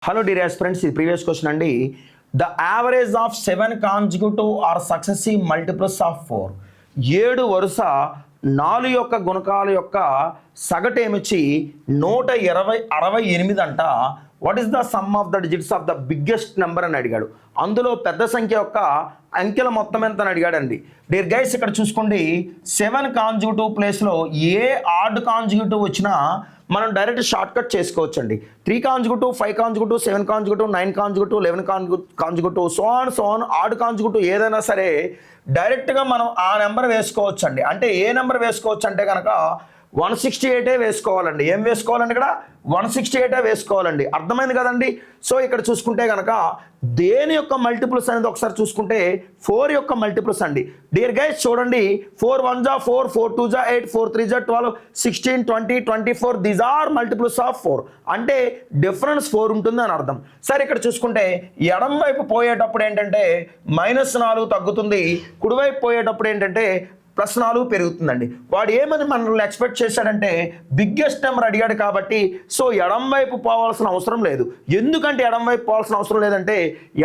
Hello dear aspirants, this previous question andi. The average of 7 consecutive or successive multiples of 4. 7 వరుస 4 యొక్క గుణకాల యొక్క సగటు ఏమిచ్చి 168 అంట. What is the sum of the digits of the biggest number అని అడిగాడు. అందులో పెద్ద సంఖ్య యొక్క అంకెల మొత్తం ఎంత అని అడిగాడండి. డియర్ గైస్, ఇక్కడ చూసుకోండి, 7 కాంజిక్యూటివ్ ప్లేస్లో ఏ ఆడ్ కాంజిక్యూటివ్ వచ్చినా మనం డైరెక్ట్ షార్ట్ కట్ చేసుకోవచ్చండి. 3 consecutive, 5 consecutive, 7 consecutive, 9 consecutive, 11 consecutive, so on add consecutive ఏదైనా సరే డైరెక్ట్గా మనం ఆ నెంబర్ వేసుకోవచ్చు అండి. అంటే ఏ నెంబర్ వేసుకోవచ్చు అంటే కనుక 168 వేసుకోవాలండి. ఏం వేసుకోవాలండి? ఇక్కడ 168 వేసుకోవాలండి. అర్థమైంది కదండి. సో ఇక్కడ చూసుకుంటే కనుక దేని యొక్క మల్టిపుల్స్ అనేది ఒకసారి చూసుకుంటే 4 యొక్క మల్టిపుల్స్ అండి. డియర్ గైస్ చూడండి, 4 1 జా 4, 4 2 జా 8, 4 3 జా 12, 16, 20, 24 దీస్ ఆర్ మల్టిపుల్స్ ఆఫ్ 4. అంటే డిఫరెన్స్ 4 ఉంటుంది అని అర్థం. సరే ఇక్కడ చూసుకుంటే ఎడం వైపు పోయేటప్పుడు ఏంటంటే -4 తగ్గుతుంది, కుడివైపు పోయేటప్పుడు ఏంటంటే +4 పెరుగుతుందండి. వాడు ఏమని మనల్ని ఎక్స్పెక్ట్ చేశాడంటే బిగ్గెస్ట్ నెంబర్ అడిగాడు కాబట్టి సో ఎడం వైపు పోవాల్సిన అవసరం లేదు. ఎందుకంటే ఎడం వైపు పోవాల్సిన అవసరం లేదంటే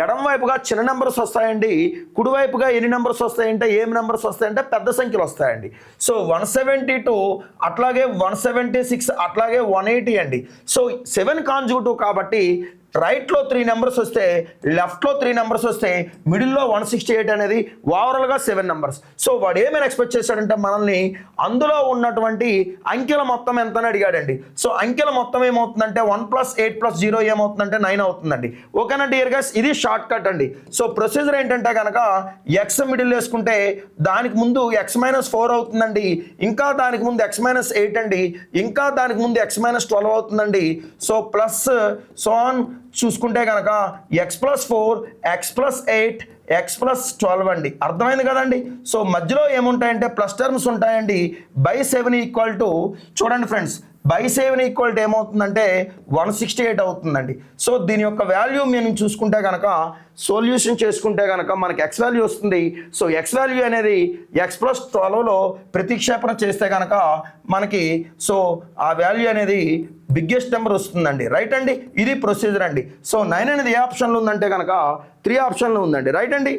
ఎడం వైపుగా చిన్న నెంబర్స్ వస్తాయండి, కుడివైపుగా ఎన్ని నెంబర్స్ వస్తాయంటే ఏం నెంబర్స్ వస్తాయంటే పెద్ద సంఖ్యలు వస్తాయండి. సో 172 అట్లాగే 176 అట్లాగే 180 అండి. సో 7 కాంజిక్యూటివ్ కాబట్టి రైట్లో 3 నెంబర్స్ వస్తే, లెఫ్ట్లో 3 నెంబర్స్ వస్తే, మిడిల్లో 168 అనేది ఓవరాల్గా 7 నెంబర్స్. సో వాడు ఏమైనా ఎక్స్పెక్ట్ చేశాడంటే మనల్ని అందులో ఉన్నటువంటి అంకెల మొత్తం ఎంత అని అడిగాడండి. సో అంకెల మొత్తం ఏమవుతుందంటే 1 + 8 + 0 ఏమవుతుందంటే 9 అవుతుందండి. ఓకేనా డియర్ గైస్, ఇది షార్ట్ కట్ అండి. సో ప్రొసీజర్ ఏంటంటే కనుక ఎక్స్ మిడిల్ వేసుకుంటే దానికి ముందు x-4 అవుతుందండి, ఇంకా దానికి ముందు x-8 అండి, ఇంకా దానికి ముందు x-12 అవుతుందండి. సో ప్లస్ ఆన్ చూసుకుంటే కనుక x+4, x+8, x+12 అండి. అర్థమైంది కదండి. సో మధ్యలో ఏముంటాయంటే ప్లస్ టర్మ్స్ ఉంటాయండి. /7 చూడండి ఫ్రెండ్స్, /7 ఏమవుతుందంటే 168 అవుతుందండి. సో దీని యొక్క వాల్యూ మేము చూసుకుంటే కనుక సొల్యూషన్ చేసుకుంటే కనుక మనకి x వాల్యూ వస్తుంది. సో x వాల్యూ అనేది x+12లో ప్రతిక్షేపణ చేస్తే కనుక మనకి సో ఆ వాల్యూ అనేది బిగ్గెస్ట్ నెంబర్ వస్తుందండి. రైట్ అండి, ఇది ప్రొసీజర్ అండి. సో 9 అనేది ఏ ఆప్షన్లో ఉందంటే కనుక 3 ఆప్షన్లో ఉందండి. రైట్ అండి.